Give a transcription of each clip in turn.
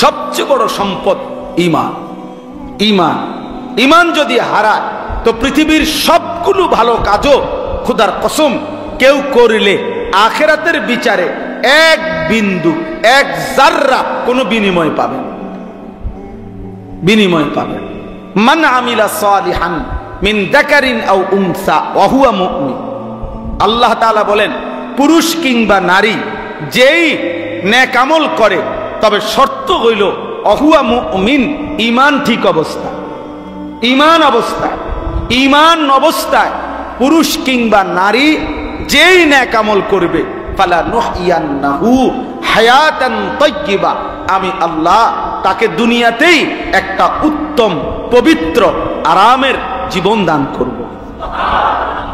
সবচেয়ে বড় সম্পদ ঈমান। ঈমান ঈমান যদি হারায় তো পৃথিবীর সবগুলো ভালো কাজও খোদার কসম কেউ করলে আখিরাতের বিচারে এক বিন্দু এক জাররা কোনো বিনিময় পাবে, বিনিময় পাবে। মান আমিলা সালিহান মিন যাকারিন আও উনসা ওয়া হুয়া মুমিন। আল্লাহ তাআলা বলেন, পুরুষ কিংবা নারী যেই নেক আমল করে, তবে শর্ত হইল অহুয়া মুমিন, ঈমান ঠিক অবস্থা। ঈমান অবস্থায়, ঈমান অবস্থায় পুরুষ কিংবা নারী যেই নেক আমল করবে, ফালা নুহইয়ান্নাহু হায়াতান তাইয়্যিবা, আমি আল্লাহ তাকে দুনিয়াতেই একটা উত্তম পবিত্র আরামের জীবন দান করব।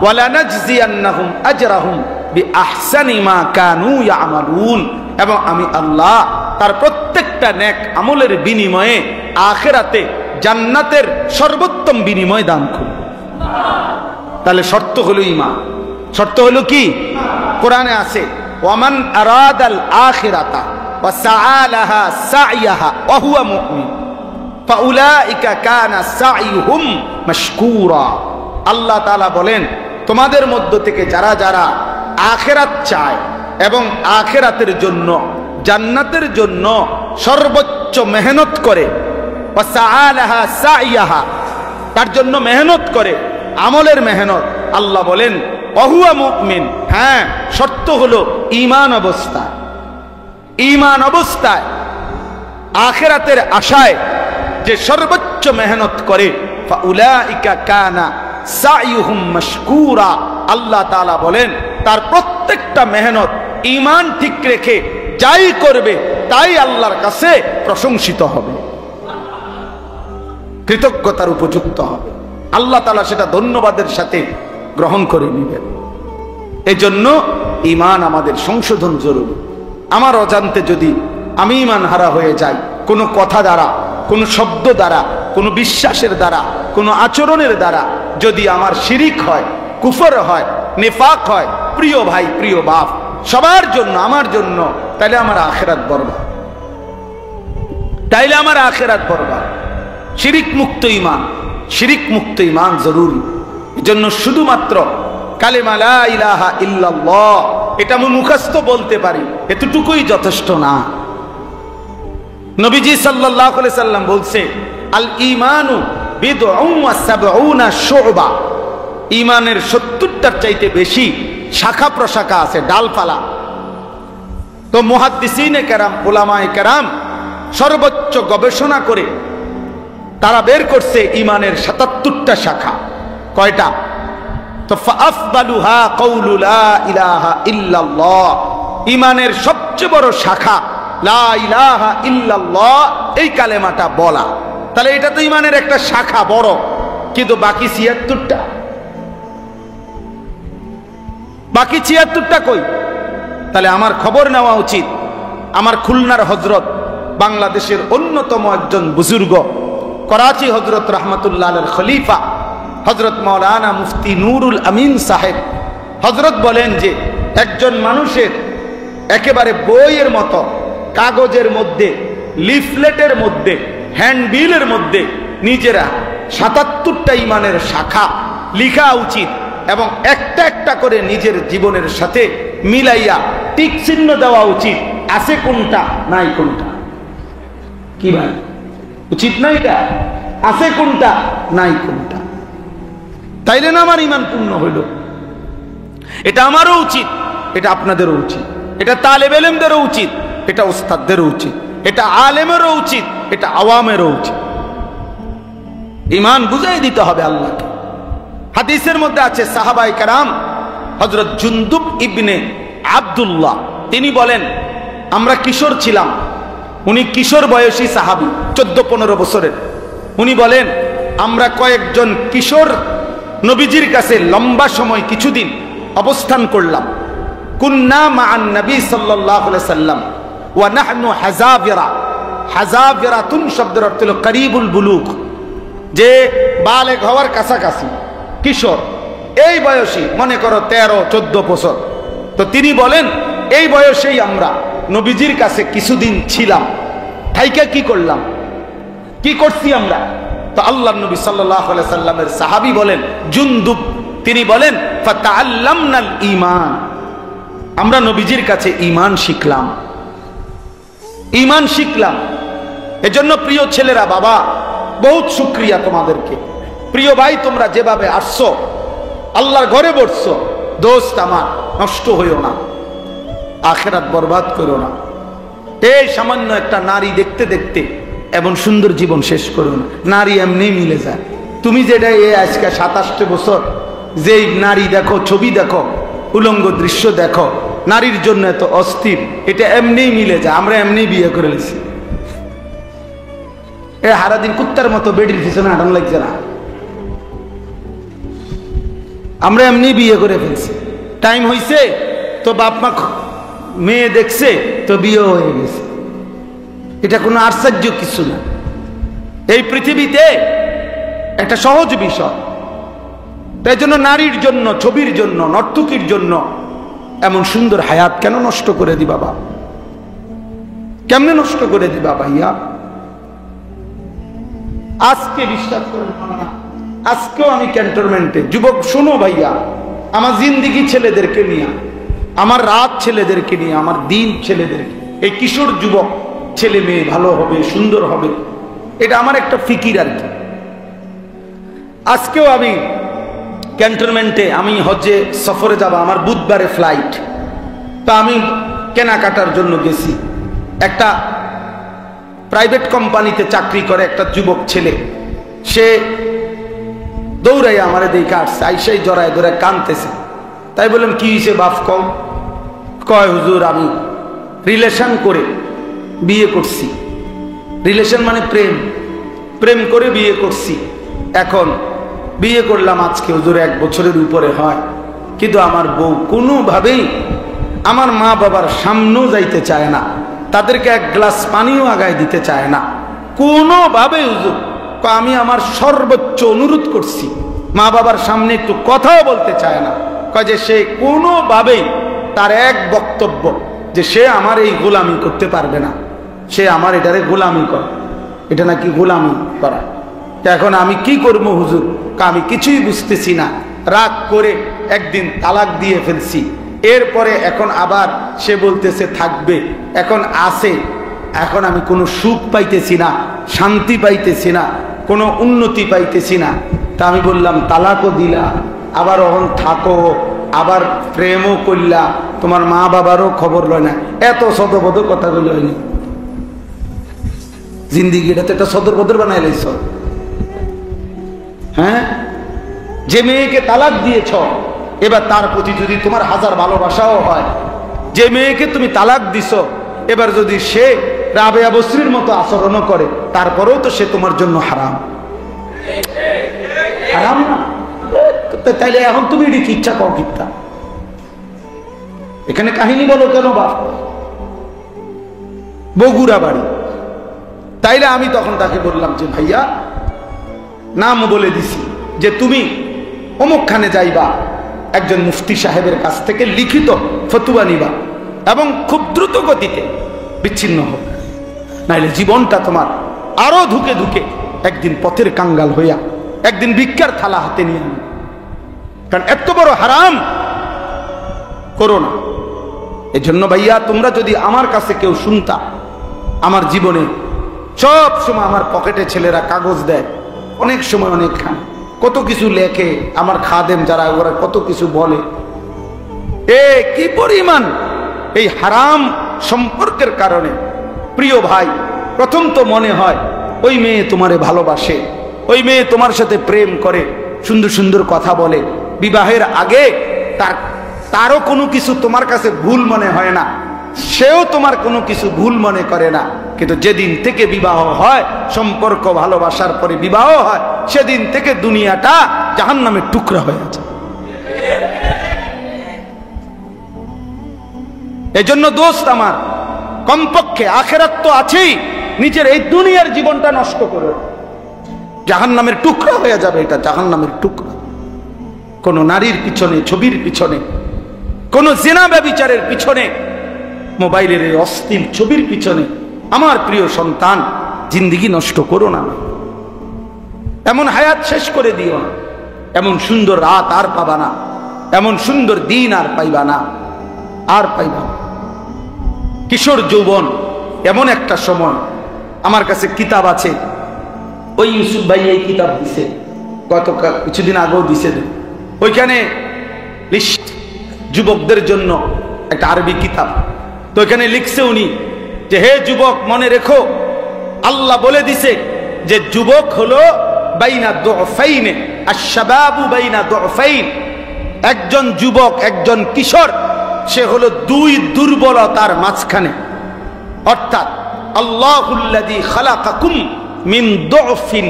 ওয়ালা নাজজিয়ান্নাহুম আজরাহুম বিআহসানি মা কানু ইয়ামালুন, এবং আমি আল্লাহ তার প্রত্যেকটা নেক আমলের বিনিময়ে আখিরাতে জান্নাতের সর্বোত্তম বিনিময় দান করব। তাহলে শর্ত হলো ঈমান। শর্ত হলো কি? কোরআনে আছে, ওয়ামান আরাদাল আখিরাতা ওয়া সাআলাহা সাইয়াহা ওয়া হুয়া মুমিন ফাউলাইকা কানা সাইয়ুহুম মাশকুরা। আল্লাহ তাআলা বলেন, তোমাদের মধ্য থেকে যারা যারা আখিরাত চায় এবং আখিরাতের জন্য জান্নাতের জন্য সর্বোচ্চ মেহনত করে, ওয়া সাআলাহা সাইয়াহা, তার জন্য মেহনত করে, আমলের মেহনত, আল্লাহ বলেন ওহুয়া মুমিন। হ্যাঁ, শর্ত হলো ঈমান অবস্থায়। ঈমান অবস্থায় আখিরাতের আশায় যে সর্বোচ্চ মেহনত করে, ফাউলাইকা কানা সাইয়ুহুম মাশকুরা। আল্লাহ তাআলা বলেন, তার প্রত্যেকটা মেহনত ঈমান ঠিক রেখে যাই করবে তাই আল্লাহর কাছে প্রশংসিত হবে, কৃতজ্ঞতার উপযুক্ত হবে। আল্লাহ তাআলা সেটা ধন্যবাদের সাথে গ্রহণ করে নেবেন। এজন্য ঈমান আমাদের সংশোধন জরুরি। আমার অজান্তে যদি আমি ঈমান হারা হয়ে যাই, কোনো কথা দ্বারা, কোনো শব্দ দ্বারা, কোনো বিশ্বাসের দ্বারা, কোনো আচরণের দ্বারা যদি আমার শিরিক হয়, কুফর হয়, নিফাক হয়, প্রিয় ভাই প্রিয় বাপ সবার জন্য, আমার জন্য, তাইলে আমার আখিরাত বরবাদ, তাইলে আমার আখিরাত বরবাদ। শিরিক মুক্ত ঈমান, শিরিক মুক্ত ঈমান জরুরি। এজন্য শুধুমাত্র কালেমা লা ইলাহা ইল্লাল্লাহ এটা আমি মুখস্থ বলতে পারি, এতটুকুই যথেষ্ট না। নবীজি সাল্লাল্লাহু আলাইহি সাল্লাম বলছে, আল ঈমানু বিদউন ওয়া সাবউনা শুবা। ঈমানের 70টার চাইতে বেশি শাখা প্রশাখা আছে, ডালপালা। তো মুহাদ্দিসিনে কেরাম, উলামায়ে কেরাম সর্বোচ্চ গবেষণা করে তারা বের করছে ঈমানের 77টা শাখা। কয়টা? তো ফাআফদালুহা কাউলু লা ইলাহা ইল্লাল্লাহ। ঈমানের সবচেয়ে বড় শাখা লা ইলাহা ইল্লাল্লাহ, এই কালেমাটা বলা। তাহলে এটা তো ঈমানের একটা শাখা বড়, কিন্তু বাকি 76টা, বাকি 76টা কই? তাহলে আমার খবর নেওয়া উচিত। আমার খুলনার হযরত, বাংলাদেশের অন্যতম একজন বুজুর্গ, করাচি হযরত রাহমাতুল্লাহ আলাইহির খলিফা হযরত মাওলানা মুফতি নুরুল আমিন সাহেব, হযরত বলেন যে একজন মানুষের একেবারে বইয়ের মতো কাগজের মধ্যে, লিফলেটের মধ্যে, হ্যান্ডবিলের মধ্যে নিজেরা 77টা ঈমানের শাখা লিখা উচিত, এবং একটা একটা করে নিজের জীবনের সাথে মিলাইয়া টিক চিহ্ন দেওয়া উচিত, আছে কোনটা নাই কোনটা। কি ভাই, উচিত না এটা? আছে কোনটা নাই কোনটা, তাইলে না আমার ঈমান পূর্ণ হইল। এটা আমারও উচিত, এটা আপনাদেরও উচিত, এটা তালেব ইলমদেরও উচিত, এটা উস্তাদদেরও উচিত, এটা আলেমেরও উচিত, এটা আওয়ামেরও উচিত। ঈমান বুঝাই দিতে হবে আল্লাহকে। হাদিসের মধ্যে আছে, সাহাবায়ে কেরাম হযরত জুনদুব ইবনে আব্দুল্লাহ তিনি বলেন, আমরা কিশোর ছিলাম। উনি কিশোর বয়সী সাহাবী, 14-15 বছরের। উনি বলেন, আমরা কয়েকজন কিশোর নবীজির কাছে লম্বা সময় কিছুদিন অবস্থান করলাম। কুন্না মা'আন নবী সাল্লাল্লাহু আলাইহি সাল্লাম ওয়া নাহনু হাযাবিরা। হাযাবিরাতুন শব্দের অর্থ হলো করিবুল বুলুগ, যে বালেগ হওয়ার কাছাকাছি কিশোর, এই বয়সী, মনে করো 13-14 বছর। তো তিনি বলেন, এই বয়সেই আমরা নবীজির কাছে কিছুদিন ছিলাম, ঢাইকা কি করলাম, কি করছি আমরা? তো আল্লাহর নবী সাল্লাল্লাহু আলাইহি সাল্লামের সাহাবী বলেন জুনদুব, তিনি বলেন ফাতাআল্লামনাল ঈমান, আমরা নবীজির কাছে ঈমান শিখলাম, ঈমান শিখলাম। এজন্য প্রিয় ছেলেরা, বাবা বহুত শুকরিয়া তোমাদেরকে। প্রিয় ভাই, তোমরা যেভাবে আসছো, আল্লাহর ঘরে বসছো, দোস্ত আমার নষ্ট হইও না, আখিরাত বরবাদ করো না। এই সামান্য একটা নারী দেখতে দেখতে এমন সুন্দর জীবন শেষ করো না। নারী এমনি মিলে যায়। তুমি যেটা এই আজকে 27 বছর যেই নারী দেখো, ছবি দেখো, উলঙ্গ দৃশ্য দেখো, নারীর জন্য এত অস্থির, এটা এমনি মিলে যায়। আমরা এমনি বিয়ে করে নিছি। এ সারাদিন কুত্তার মতো বেডির পিছনে হাঁটানো লাগছে না, আমরা এমনি বিয়ে করে ফেলছি। টাইম হয়েছে তো বাপ মা মেয়ে দেখছে তো বিয়ে হয়ে গেছে। এটা কোনো আশ্চর্য কিছু না। এই পৃথিবীতে একটা সহজ বিষয়। তাই জন্য নারীর জন্য, ছবির জন্য, নর্তকীর জন্য এমন সুন্দর হায়াত কেন নষ্ট করে দিবা বাবা? কেমনে নষ্ট করে দিবা ভাইয়া? আজকে বিশ্বাস করেন না, আজকেও আমি ক্যান্টনমেন্টে, যুবক শোনো ভাইয়া, আমার জিন্দিগি ছেলেদেরকে নিয়ে, আমার রাত ছেলেদেরকে নিয়ে, আমার দিন ছেলেদেরকে, এই কিশোর যুবক ছেলে মেয়ে ভালো হবে, সুন্দর হবে, এটা আমার একটা ফিকির আর কি। আজকেও আমি ক্যান্টনমেন্টে, আমি হজ্জে সফরে যাব, আমার বুধবারে ফ্লাইট। তা আমি কেনাকাটার জন্য গেছি। একটা প্রাইভেট কোম্পানিতে চাকরি করে একটা যুবক ছেলে, সে দৌড়াই আমারে দেখে আসছে, আইসাই জড়ায় ধরে কানতেছে। তাই বললাম কি হয়েছে বাপ কম? কয় হুজুর আমি রিলেশন করে বিয়ে করছি। রিলেশন মানে প্রেম, প্রেম করে বিয়ে করছি। এখন বিয়ে করলাম আজকে হুজুর 1 বছরের উপরে হয়, কিন্তু আমার বউ কোনোভাবেই আমার মা বাবার সামনেও যাইতে চায় না, তাদেরকে 1 গ্লাস পানিও আগায় দিতে চায় না কোনোভাবেই হুজুর। আমি আমার সর্বোচ্চ অনুরোধ করছি, মা বাবার সামনে একটু কথাও বলতে চায় না। কয় যে সে কোনোভাবেই, তার এক বক্তব্য যে সে আমার এই গোলামি করতে পারবে না, সে আমার এটারে গোলামি করে, এটা নাকি গোলামি করা। এখন আমি কি করবো হুজুর? আমি কিছুই বুঝতেছি না। রাগ করে একদিন তালাক দিয়ে ফেলছি। এরপরে এখন আবার সে বলতেছে থাকবে, এখন আসে। এখন আমি কোনো সুখ পাইতেছি না, শান্তি পাইতেছি না, কোনো উন্নতি পাইতেছি না। তা আমি বললাম তালাকও দিলা, আবার এখন থাকো, আবার প্রেমও করলা, তোমার মা বাবারও খবর লয় না। এত সদবদ কথাগুলো হয়নি। জিন্দিগিটা তো একটা সদরবদর বানাই লাইছ। হ্যাঁ, যে মেয়েকে তালাক দিয়েছ, এবার তার প্রতি যদি তোমার 1000 ভালোবাসাও হয়, যে মেয়েকে তুমি তালাক দিছ, এবার যদি সে রাবেয়া বসরির মতো আচরণও করে, তারপরেও তো সে তোমার জন্য হারাম। হারাম না? তাইলে এখন তুমি এটি কি ইচ্ছা কও কিতা? এখানে কাহিনী বলো কেন বাপ? বগুড়া বাড়ি। তাইলে আমি তখন তাকে বললাম যে ভাইয়া, নাম বলে দিছি যে তুমি অমুকখানে যাইবা, একজন মুফতি সাহেবের কাছ থেকে লিখিত ফতুয়া নিবা এবং খুব দ্রুত গতিতে বিচ্ছিন্ন হোক, নাইলে জীবনটা তোমার আরো ধুকে ধুকে একদিন পথের কাঙ্গাল হইয়া একদিন ভিক্ষার থালা হাতে নিয়ে আনবে। কারণ এত বড় হারাম করো না। এই জন্য ভাইয়া, তোমরা যদি আমার কাছে কেউ শুনতা, আমার জীবনে সব সময় আমার পকেটে ছেলেরা কাগজ দেয়, অনেক সময় অনেকখানে কত কিছু লেখে, আমার খাদেম যারা ওরা কত কিছু বলে। কি পরিমাণ এই হারাম সম্পর্কের কারণে প্রিয় ভাই, প্রথম তো মনে হয় ওই মেয়ে তোমারে ভালোবাসে, ওই মেয়ে তোমার সাথে প্রেম করে, সুন্দর সুন্দর কথা বলে, বিবাহের আগে তারও কোনো কিছু তোমার কাছে ভুল মনে হয় না, সেও তোমার কোনো কিছু ভুল মনে করে না। কিন্তু যেদিন থেকে বিবাহ হয়, সম্পর্ক ভালোবাসার পরে বিবাহ হয়, সেদিন থেকে দুনিয়াটা জাহান্নামের টুকরা হয়ে আছে। এজন্য দোস্ত আমার, কমপক্ষে আখেরাত তো আছেই, নিজের এই দুনিয়ার জীবনটা নষ্ট করো, জাহান্নামের টুকরা হয়ে যাবে। এটা জাহান্নামের টুকরা। কোন নারীর পিছনে, ছবির পিছনে, কোন জিনা ব্যভিচারের পিছনে, মোবাইলের এই অশ্লীল ছবির পিছনে আমার প্রিয় সন্তান, জিন্দেগি নষ্ট করো না, এমন হায়াত শেষ করে দিও না, এমন সুন্দর রাত আর পাবা না, এমন সুন্দর দিন আর পাইবা না, আর পাইবা না। কিশোর যৌবন এমন একটা সময়। আমার কাছে কিতাব আছে, ওই ইউসুফ ভাই এই কিতাব দিছে, কিছুদিন আগেও দিছে। ওইখানে লিস্ট যুবকদের জন্য একটা আরবি কিতাব। তো ওইখানে লিখছে উনি যে, হে যুবক, মনে রেখো, আল্লাহ বলে দিছে যে যুবক হলো বাইনা দুফাইন, আশ-শাবাবু বাইনা দুফাইন। একজন যুবক, একজন কিশোর, সে হলো দুই দুর্বলতার মাঝখানে। অর্থাৎ আল্লাহুল্লাযী খালাকাকুম মিন দুফিন,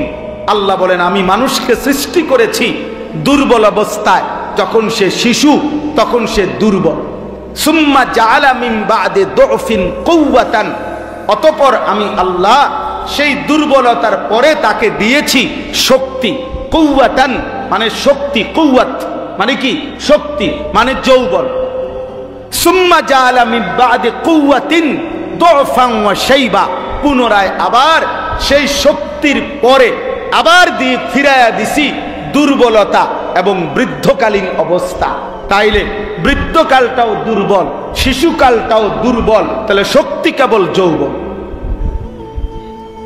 আল্লাহ বলেন আমি মানুষকে সৃষ্টি করেছি দুর্বল অবস্থায়। যখন সে শিশু তখন সে দুর্বল। সুম্মা জাআলা মিন বা'দি দুফিন কুওয়াতান, অতঃপর আমি আল্লাহ সেই দুর্বলতার পরে তাকে দিয়েছি শক্তি। কুওয়াতান মানে শক্তি, কুওয়াত মানে কি? শক্তি মানে যৌবন। সুম্মা জাআলা মিন বা'দি কুওয়াতিন দুফান ওয়া শাইবা, পুনরায় আবার সেই শক্তির পরে আবার দিয়ে ফিরাইয়া দিছি দুর্বলতা এবং বৃদ্ধকালীন অবস্থা। তাইলে বৃদ্ধকালটাও দুর্বল, শিশুকালটাও দুর্বল, তাহলে শক্তি কেবল যৌবন।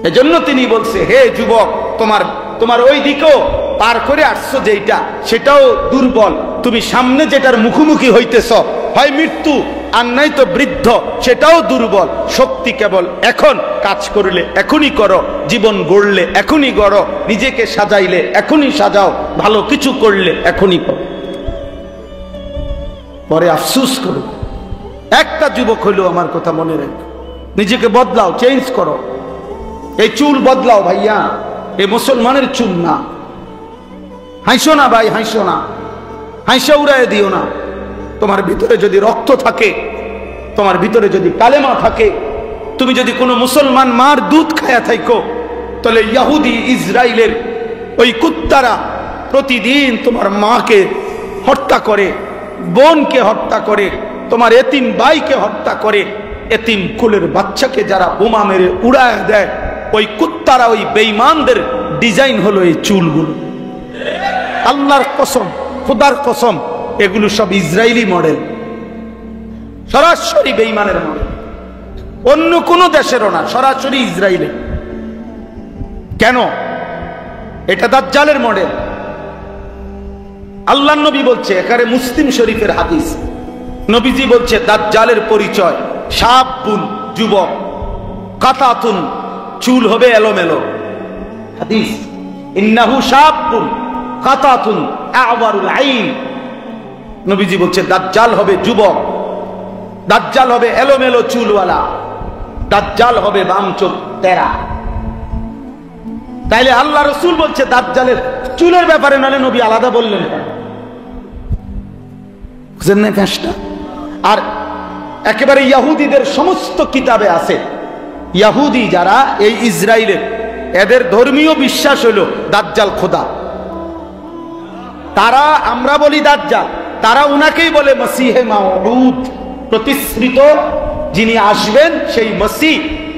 এজন্য তিনি বলছে, হে যুবক, তোমার ওই দিকেও পার করে আসছো যেটা, সেটাও দুর্বল। তুমি সামনে যেটার মুখোমুখি হইতেছ, হয় মৃত্যু আর নাই তো বৃদ্ধ, সেটাও দুর্বল। শক্তি কেবল এখন, কাজ করলে এখনই করো, জীবন গড়লে এখনই গড়ো, নিজেকে সাজাইলে এখনই সাজাও, ভালো কিছু করলে এখনই করো, পরে আফসোস করো। একটা যুবক হইলেও আমার কথা মনে রেখো, নিজেকে বদলাও, চেঞ্জ করো। এই চুল বদলাও ভাইয়া, এই মুসলমানের চুল না। হাসো না ভাই, হাসো না, হাসা উড়ায় দিও না। তোমার ভিতরে যদি রক্ত থাকে, তোমার ভিতরে যদি কালেমা থাকে, তুমি যদি কোনো মুসলমান মার দুধ খায়া থাকো, তাহলে ইহুদি ইসরায়েলের ওই কুত্তারা প্রতিদিন তোমার মাকে হত্যা করে, বোনকে হত্যা করে, তোমার এতিম ভাইকে হত্যা করে, এতিম কুলের বাচ্চাকে যারা বোমা মেরে উড়ায় দেয়, ওই কুত্তারা, ওই বেঈমানদের ডিজাইন হলো এই চুলগুলো। আল্লাহর কসম, খোদার কসম, এগুলো সব ইসরায়েলি মডেল, সরাসরি বেঈমানের মডেল, অন্য কোন দেশেরও না, সরাসরি ইসরায়েলে। কেন? এটা দাজ্জালের মডেল। আল্লাহর নবী বলছে, এখানে মুসলিম শরীফের হাদিস, নবীজি বলছে দাজ্জালের পরিচয় শাবুন, যুবক, কাতাতুন, চুল হবে এলোমেলো। হাদিস, ইন্নাহু শাবুন কাতাতুন আ'ওয়ারুল আইন। নবীজি বলছে দাজ্জাল হবে যুবক, দাজ্জাল হবে এলোমেলো চুলওয়ালা, দাজ্জাল হবে বাম চোখ তেরা। তাইলে আল্লাহ রাসূল বলছে দাজ্জালের চুলের ব্যাপারে, নালে নবী আলাদা বললেন কেন? বুঝেন না ফেসটা? আর একেবারে ইহুদিদের সমস্ত কিতাবে আছে, ইহুদি যারা এই ইসরায়েলের, এদের ধর্মীয় বিশ্বাস হলো দাজ্জাল খোদা। তারা, আমরা বলি দাজ্জাল, তারা উনাকেই বলে মসিহে মাউউদ, প্রতিশ্রিত যিনি আসবেন সেই মসিহ।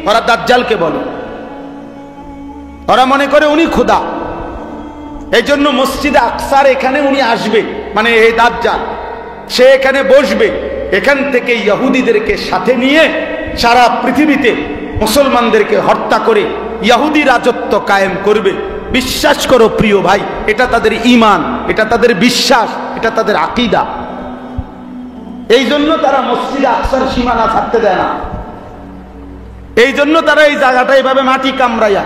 ওরা দাজ্জালকে বলে, ওরা মনে করে উনি খোদা। এই জন্য মসজিদে আকসার এখানে উনি আসবে, মানে এই দাজ্জাল, সে এখানে বসবে, এখান থেকে ইহুদিদেরকে সাথে নিয়ে সারা পৃথিবীতে মুসলমানদেরকে হত্যা করে ইহুদি রাজত্ব কায়েম করবে। বিশ্বাস করো প্রিয় ভাই, এটা তাদের ঈমান, এটা তাদের বিশ্বাস, এটা তাদের আকীদা। এই জন্য তারা মসজিদে আকসার সীমানা থাকতে দেয় না। এই জন্য তারা এই জায়গাটা এইভাবে মাটি কামড়াইয়া,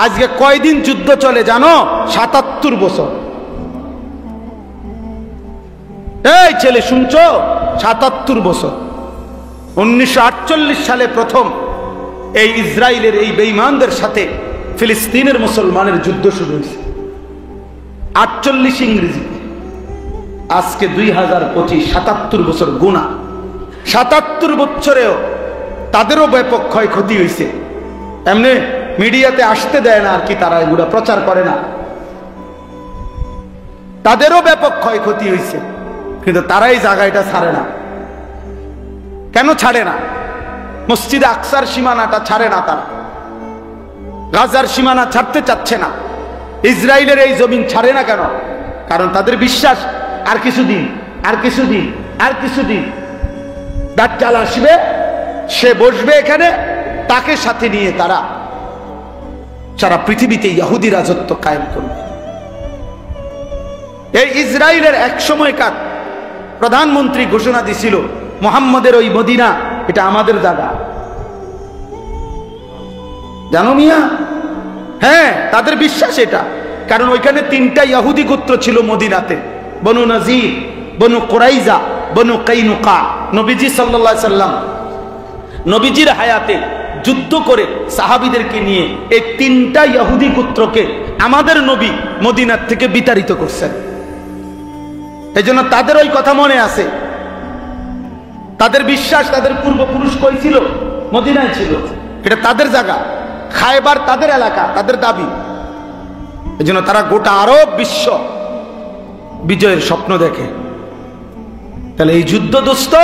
আজকে কয়দিন যুদ্ধ চলে জানো? ৭৭ বছর। এই ছেলে শুনছো? ৭৭ বছর। 1948 সালে প্রথম এই ইসরায়েলের এই বেঈমানদের সাথে ফিলিস্তিনের মুসলমানের যুদ্ধ শুরু হয়েছে। 48 ইংরেজি, আজকে 2025, ৭৭ বছর গুণা। ৭৭ বছরেও তাদেরও ব্যাপক ক্ষয়ক্ষতি হয়েছে। এমনি মিডিয়াতে আসতে দেয় না আর কি, তারা এগুলো প্রচার করে না। তাদেরও ব্যাপক ক্ষয়ক্ষতি হয়েছে, কিন্তু তারা এই জায়গাটা ছাড়ে না। কেন ছাড়ে না? মসজিদে আকসার সীমানাটা ছাড়ে না, তারা গাজার সীমানা ছাড়তে চাচ্ছে না, ইসরায়েলের এই জমিন ছাড়ে না। কেন? কারণ তাদের বিশ্বাস আর কিছুদিন, আর কিছুদিন, আর কিছুদিন দাজ্জাল আসবে, সে বসবে এখানে, তাকে সাথে নিয়ে তারা সারা পৃথিবীতে ইহুদি রাজত্ব কায়েম করবে। এই ইসরায়েলের এক সময়কার প্রধানমন্ত্রী ঘোষণা দিছিল, মুহাম্মদের ওই মদিনা এটা আমাদের জায়গা। জানো মিয়া? হ্যাঁ, তাদের বিশ্বাস এটা। কারণ ওইখানে 3টা ইহুদি গোত্র ছিল মদিনাতে, বনু নজির, বনু কুরাইজা, বনু কাইনুকা। নবীজি সাল্লাল্লাহু আলাইহি সাল্লাম নবীজির হায়াতে যুদ্ধ করে সাহাবীদেরকে নিয়ে এই 3টা ইহুদি গোত্রকে আমাদের নবী মদিনার থেকে বিতাড়িত করছেন। এই জন্য তাদের ওই কথা মনে আছে। তাদের বিশ্বাস তাদের পূর্বপুরুষ কই ছিল? মদিনায় ছিল, এটা তাদের জায়গা, খায়বার তাদের এলাকা, তাদের দাবি। এই জন্য তারা গোটা আরব বিশ্ব বিজয়ের স্বপ্ন দেখে। তাহলে এই যুদ্ধ দোস্ত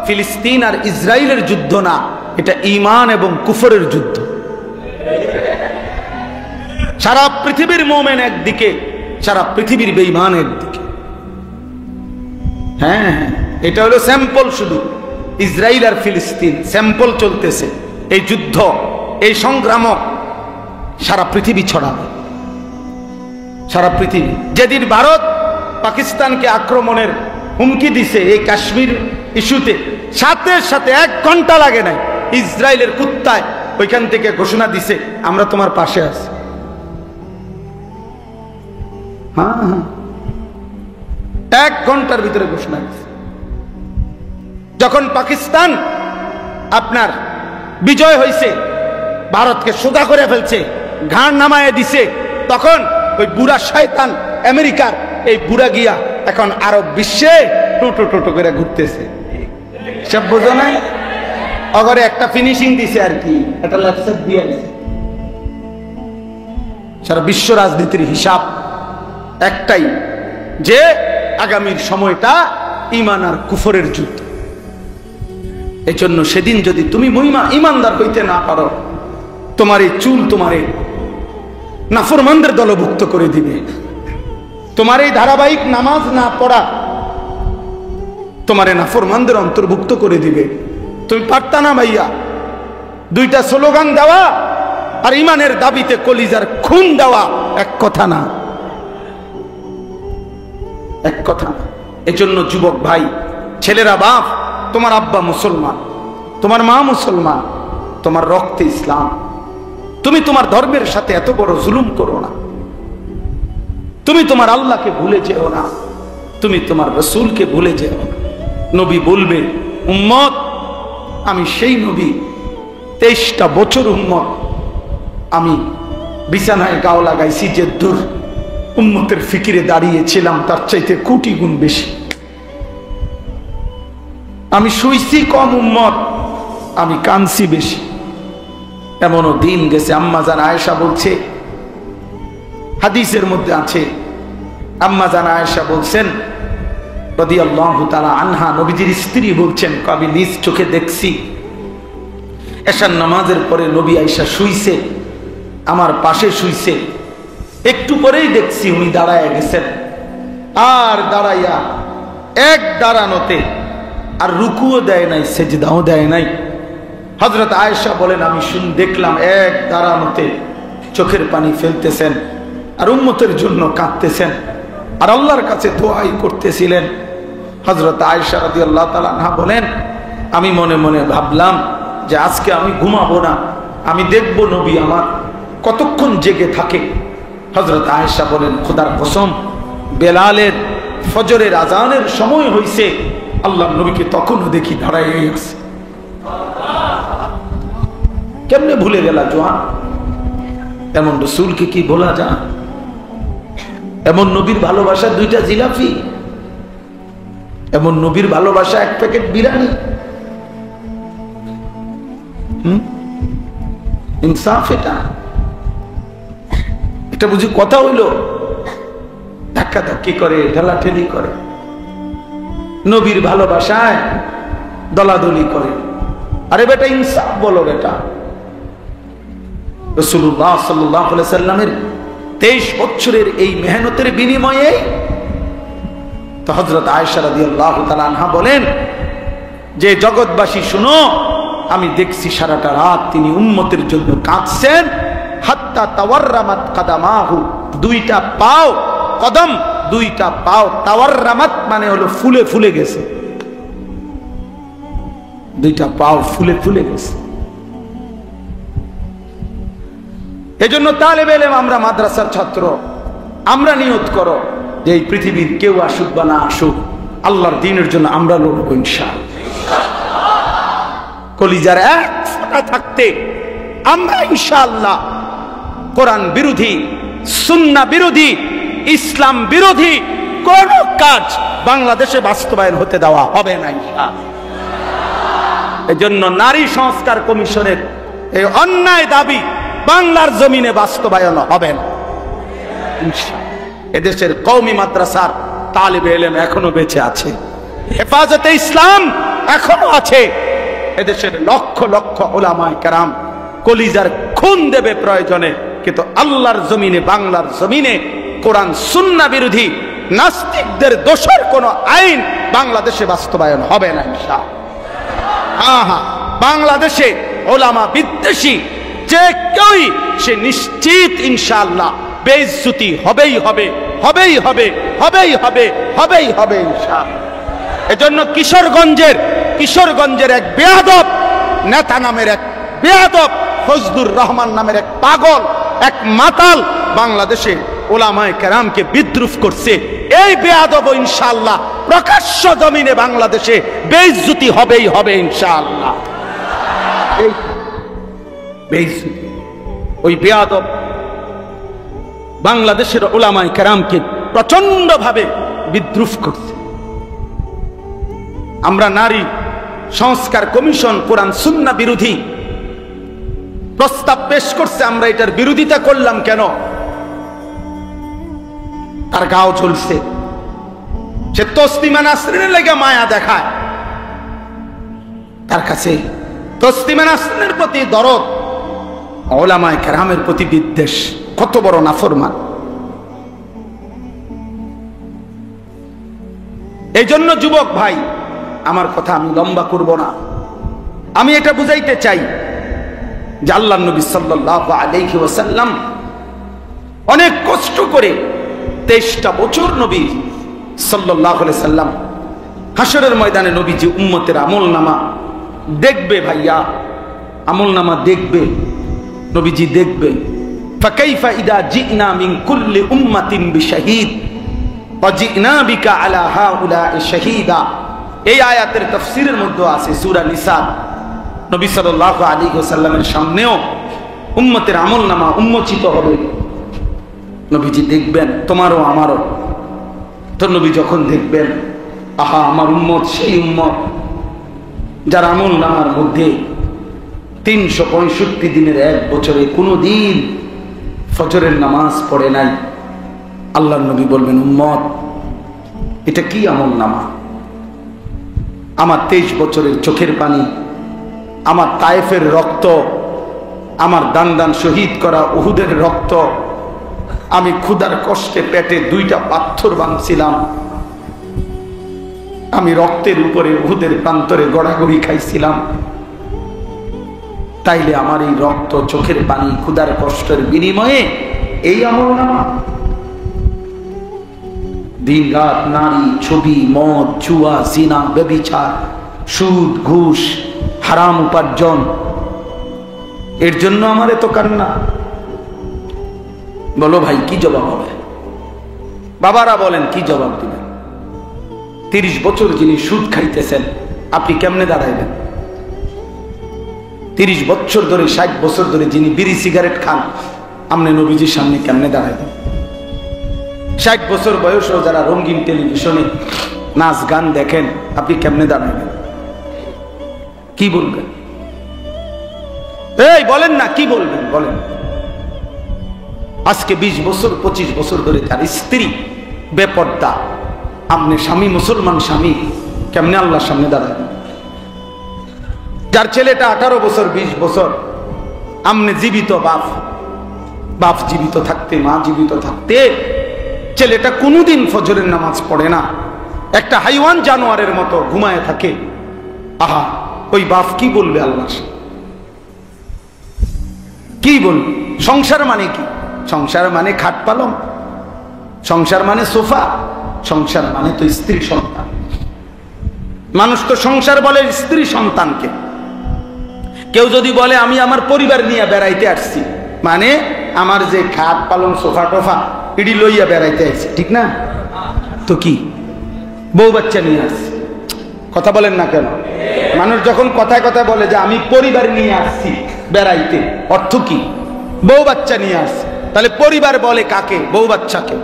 ফিলিস্তিন আর ইসরায়েলের যুদ্ধ না, এটা ঈমান এবং কুফরের যুদ্ধ। সারা পৃথিবীর মুমিন একদিকে, সারা পৃথিবীর বেঈমান একদিকে। হ্যাঁ, এটা হলো স্যাম্পল, শুধু ইসরায়েল আর ফিলিস্তিন স্যাম্পল চলতেছে। এই যুদ্ধ, এই সংগ্রাম সারা পৃথিবী ছড়াবে, সারা পৃথিবী। যেদিন ভারত পাকিস্তানকে আক্রমণের হুমকি দিছে এই কাশ্মীর ইস্যুতে, সাথে সাথে 1 ঘন্টা লাগে নাই, ইসরায়েলের কুত্তায় ওইখান থেকে ঘোষণা দিছে, আমরা তোমার পাশে আছি। হ্যাঁ, 1 ঘন্টার ভিতরে ঘোষণা দিছে। যখন পাকিস্তান আপনার বিজয় হয়েছে, ভারতকে সোজা করে ফেলছে, ঘাড় নামায় দিছে, তখন ওই বুড়া শয়তান আমেরিকার এই বুড়া গিয়া এখন আরব বিশ্বে টোটো টোটো করে ঘুরতেছে। সব বোঝো নাই? অগরে একটা ফিনিশিং দিছে আর কি, একটা লেকচার দিয়ে দিছে। সারা বিশ্ব রাজনীতির হিসাব একটাই, যে আগামীর সময়টা ঈমান আর কুফরের যুদ্ধ। এই জন্য সেদিন যদি তুমি ঈমানদার হইতে না পারো, তোমার এই চুল তোমারে নাফরমানদের দলভুক্ত করে দিবে। তোমার এই ধারাবাহিক নামাজ না পড়া তোমারে নাফরমানদের অন্তর্ভুক্ত করে দিবে। তুমি পারতা না ভাইয়া 2টা স্লোগান দেওয়া আর ঈমানের দাবিতে কলিজার খুন দেওয়া এক কথা না, এক কথা না। এজন্য যুবক ভাই, ছেলেরা, বাপ, তোমার আব্বা মুসলমান, তোমার মা মুসলমান, তোমার রক্তে ইসলাম। তুমি তোমার ধর্মের সাথে এত বড় জুলুম করো না। তুমি তোমার আল্লাহকে ভুলে যেও না, তুমি তোমার রাসূলকে ভুলে যেও না। নবী বলবে, উম্মত আমি সেই নবী, 23টা বছর উম্মত আমি বিছানায় গাও লাগাইছি, যে দূর উম্মতের ফিকিরে দাঁড়িয়েছিলাম তার চাইতে কোটি গুণ বেশি। আমি শুইছি কম উম্মত, আমি কাঁদছি বেশি। এমনও দিন গেছে, আম্মা জান আয়েশা বলছে, হাদিসের মধ্যে আছে, আম্মা জান আয়েশা বলছেন রাদিয়াল্লাহু তাআলা আনহা, নবীজির স্ত্রী বলছেন, আমি নিজ চোখে দেখছি এশার নামাজের পরে নবী আয়েশা শুইছে, আমার পাশে শুইছে। একটু পরেই দেখছি উনি দাঁড়ায় গেছেন, আর দাঁড়াইয়া এক দাঁড়ানোতে আর রুকুও দেয় নাই, সেজদাও দেয় নাই। হযরত আয়েশা বলেন, আমি দেখলাম এক দাঁড়ানোতে চোখের পানি ফেলতেছেন আর উম্মতের জন্য কাঁদতেছেন আর আল্লাহর কাছে দোয়াই করতেছিলেন। হযরত আয়েশা রাদিয়াল্লাহু তাআলা আনহা বলেন, আমি মনে মনে ভাবলাম যে আজকে আমি ঘুমাবো না, আমি দেখব নবী আমার কতক্ষণ জেগে থাকে। হযরত আয়েশা বলেন, খোদার কসম, বেলালের ফজরের আজানের সময় হইছে, আল্লাহর নবীকে তখনও দেখি দাঁড়ায় আছে। কেমনে ভুলে গেলা জোয়ান? এমন রাসূলকে কি বলা যায়? এমন নবীর ভালোবাসা 2টা জিলাপি, এমন নবীর ভালোবাসা 1 প্যাকেট বিরিয়ানি। ইনসাফ এটা? এটা বুঝি কথা হইল? ধাক্কা ধাক্কি করে, ঠেলাঠেলি করে, নবীর ভালোবাসায় দলাদলি করে। আরে বেটা ইনসাফ বলো বেটা। রাসূলুল্লাহ সাল্লাল্লাহু আলাইহি সাল্লামের 23 বছরের এই মেহনতের বিনিময়ে তো হযরত আয়েশা রাদিয়াল্লাহু তাআলা আনহা বলেন যে জগৎবাসী শুনো, আমি দেখছি সারাটা রাত তিনি উম্মতের জন্য কাঁদছেন। হাত্তা তাওয়াররামাত কাদামাহু, দুইটা পাও, কদম দুইটা পাও, তাওয়াররামাত মানে হলো ফুলে ফুলে গেছে, দুইটা পাও ফুলে ফুলে গেছে। এজন্য তালেবে ইলম আমরা, মাদ্রাসার ছাত্র, আমরা নিয়ত করো যে এই পৃথিবীর কেউ আসুক বা না আসুক, আল্লাহর দ্বীনের জন্য আমরা লড়ব ইনশাআল্লাহ। কলিজার এক ফোঁটা থাকতে আমরা ইনশাআল্লাহ কোরআন বিরোধী, সুন্নাহ বিরোধী, ইসলাম বিরোধী কোন কাজ বাংলাদেশে বাস্তবায়ন হতে দেওয়া হবে না ইনশাআল্লাহ। এজন্য নারী সংস্কার কমিশনের এই অন্যায় দাবি বাংলার জমিনে বাস্তবায়ন হবে না ইনশাআল্লাহ। এদেশের কওমি মাদ্রাসার তালিবে ইলম এখনো বেঁচে আছে, হেফাজতে ইসলাম এখনো আছে, এদেশের লক্ষ লক্ষ উলামায়ে কেরাম কলিজার খুন দেবে প্রয়োজনে, কিন্তু আল্লাহর জমিনে, বাংলার জমিনে কোরআন সুন্নাহ বিরোধী নাস্তিকদের দোষের কোন আইন বাংলাদেশে বাস্তবায়ন হবে না ইনশাআল্লাহ। বাংলাদেশে উলামা বিদ্বেষী যে কেউ, সে নিশ্চিত ইনশাআল্লাহ বেইজ্জতি হবেই হবে, হবেই হবে, হবেই হবে, হবেই হবে ইনশাআল্লাহ। এজন্য কিশোরগঞ্জের এক বেয়াদব নেতা নামের এক বেয়াদব, ফজলুর রহমান নামের এক পাগল, এক মাতাল বাংলাদেশে উলামায়ে কেরামকে বিদ্রুপ করছে। এই বেয়াদব ইনশাআল্লাহ প্রকাশ্য জমিনে বাংলাদেশে বেইজ্জতি হবেই হবে ইনশাআল্লাহ। এই বেইজ্জতি, ওই বেয়াদব বাংলাদেশের উলামায়ে কেরামকে প্রচন্ড ভাবে বিদ্রুপ করছে। আমরা নারী সংস্কার কমিশন কোরআন সুন্নাহ বিরোধী প্রস্তাব পেশ করছে, আমরা এটার বিরোধিতা করলাম কেন? তার গাও চলছে, সে তসলিমা নাসরিনের লেগে মায়া দেখায়, তার কাছে তসলিমা নাসরিনের প্রতি দরদ, উলামায়ে কেরামের প্রতি বিদ্বেষ। কত বড় নাফরমান! এই জন্য যুবক ভাই, আমার কথা আমি লম্বা করব না, আমি এটা বুঝাইতে চাই যে আল্লাহর নবী সাল্লাল্লাহু আলাইহি ওয়াসাল্লাম অনেক কষ্ট করে 23টা বছর নবী সাল্লাল্লাহু আলাইহি সাল্লাম হাসরের ময়দানে নবীজি উম্মতের আমলনামা দেখবে, ভাইয়া আমলনামা দেখবে, নবীজি দেখবে। ফাকাইফা ইদা জিনা মিন কুল্লি উম্মাতিন বিশাহিদ ওয়া জিনা বিকা আলা হাউলা'i শাহীদা। এই আয়াতের তাফসীরের মধ্যে আছে সূরা নিসা। নবী সাল্লাল্লাহু আলাইহি ওয়াসাল্লামের সামনেও উম্মতের আমলনামা উন্মোচিত হবে, নবীজি দেখবেন, তোমারও আমারও। তো নবী যখন দেখবেন, আহা আমার উম্মত সেই উম্মত যার আমলনামার মধ্যে 365 দিনের এক বছরে কোনো দিন ফজরের নামাজ পড়ে নাই। আল্লাহর নবী বলবেন, উম্মত এটা কি আমলনামা? আমার 23 বছরের চোখের পানি, আমার তায়েফের রক্ত, আমার দান দান শহীদ করা উহুদের রক্ত, আমি ক্ষুধার কষ্টে পেটে 2টা পাথর ভাঙছিলাম, আমি রক্তের উপরে উহুদের প্রান্তরে গড়াগড়ি খাইছিলাম, তাইলে আমার এই রক্ত, চোখের পানি, ক্ষুধার কষ্টের বিনিময়ে এই আমলনামা? দিন রাত নারী, ছবি, মদ, জুয়া, জিনা, ব্যভিচার, সুদ, ঘুষ, হারাম উপার্জন, এর জন্য আমার এত কান্না? বলো ভাই, কি জবাব হবে? বাবারা বলেন, কি জবাব দিবেন? 30 বছর যিনি সুদ খাইতেছেন, আপনি কেমনে দাঁড়াইবেন? 30 বছর ধরে, 60 বছর ধরে যিনি বিড়ি সিগারেট খান, আপনি নবীজির সামনে কেমনে দাঁড়াইবেন? 60 বছর বয়সেও যারা রঙিন টেলিভিশনে নাচ গান দেখেন, আপনি কেমনে দাঁড়াইবেন? কি বলবেন? এই বলেন না, কি বলবেন বলেন? আজকে 20 বছর 25 বছর ধরে তার স্ত্রী বেপর্দা, আপনি স্বামী, মুসলমান স্বামী, কেমনে আল্লাহর সামনে দাঁড়াবেন? যার ছেলেটা 18 বছর 20 বছর, আমনে জীবিত বাপ, বাপ জীবিত থাকতে, মা জীবিত থাকতে ছেলেটা কোনোদিন ফজরের নামাজ পড়ে না, একটা হাইওয়ান জানোয়ারের মতো ঘুমায় থাকে। আহা, ওই বাপ কি বলবে আল্লাহ? কি বলবে? সংসার মানে কি? সংসার মানে খাট পালং, সংসার মানে সোফা, সংসার মানে তো স্ত্রী সন্তান। মানুষ তো সংসার বলে স্ত্রী সন্তানকে। কেউ যদি বলে আমি আমার পরিবার নিয়ে বেড়াইতে আসছি, মানে আমার যে খাট পালং সোফা টোফা ইডি লইয়া বেড়াইতে আসছি, ঠিক না? তো কি বউ বাচ্চা নিয়ে আসছি? কথা বলেন না কেন? মানুষ যখন কথায় কথায় বলে যে আমি পরিবার নিয়ে আসছি বেড়াইতে, অর্থ কি? বউ বাচ্চা নিয়ে আসছি। তাহলে পরিবার বলে কাকে? বউ বাচ্চাকে।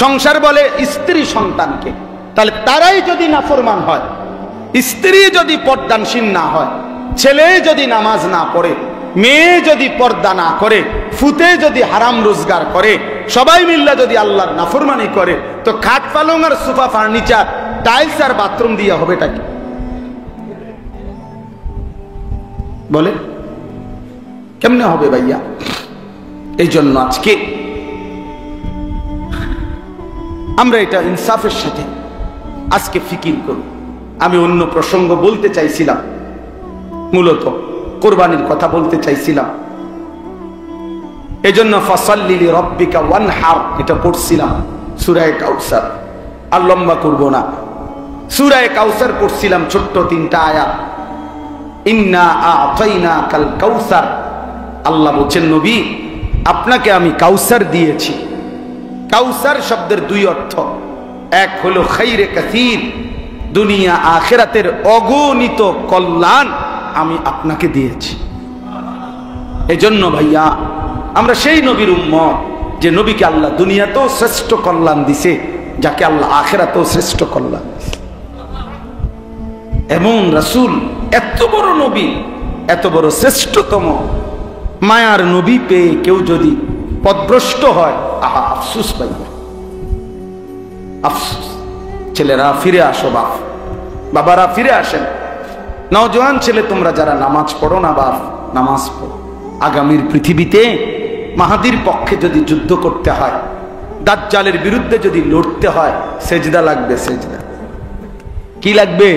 সংসার বলে স্ত্রী সন্তানকে। তাহলে তারাই যদি নাফরমান হয়, স্ত্রী যদি পর্দানশীল না হয়, ছেলে যদি নামাজ না পড়ে, মেয়ে যদি পর্দা না করে, ফুতে যদি হারাম রোজগার করে, সবাই মিল্লা যদি আল্লাহর নাফরমানি করে, তো খাট পালং আর সোফা ফার্নিচার টাইলস আর বাথরুম দিয়ে হবেটা কি? বলে কেমনে হবে ভাইয়া? এই জন্য আজকে আমরা এটা ইনসাফের সাথে আজকে ফিকির করি। আমি অন্য প্রসঙ্গ বলতে চাইছিলাম, মূলত কোরবানির কথা বলতে চাইছিলাম। এজন্য ফাসাল্লি লিরাব্বিকা ওয়ানহার এটা পড়ছিলাম সূরা কাউসার। আর লম্বা করব না, সূরা কাউসার পড়ছিলাম, ছোট্ট 3টা আয়াত। ইন্না আ'তাইনাকাল কাউসার, আল্লাহ বলছেন নবী আপনাকে আমি কাউসার দিয়েছি। কাউসার শব্দের 2 অর্থ, এক হলো খাইরে কাসীর, দুনিয়া আখিরাতের অগণিত কল্যাণ আমি আপনাকে দিয়েছি। এজন্য ভাইয়া আমরা সেই নবীর উম্মত যে নবীকে আল্লাহ দুনিয়াতেও শ্রেষ্ঠ কল্যাণ দিছে, যাকে আল্লাহ আখিরাতেও শ্রেষ্ঠ কল্যাণ দিছে। এমন রাসূল, এত বড় নবী, এত বড় শ্রেষ্ঠতম মায়ার নবী পেয়ে কেউ যদি পথভ্রষ্ট হয়, আহা আফসোস ভাইয়া, আফসোস। ছেলেরা ফিরে আসো, বাপ বাবারা ফিরে আসেন। নওজোয়ান ছেলে তোমরা যারা নামাজ পড়ো না, বাপ নামাজ পড়ো। আগামীর পৃথিবীতে মাহাদির পক্ষে যদি যুদ্ধ করতে হয়, দাজ্জালের বিরুদ্ধে যদি লড়তে হয়, সেজদা লাগবে। সেজদা কি লাগবে?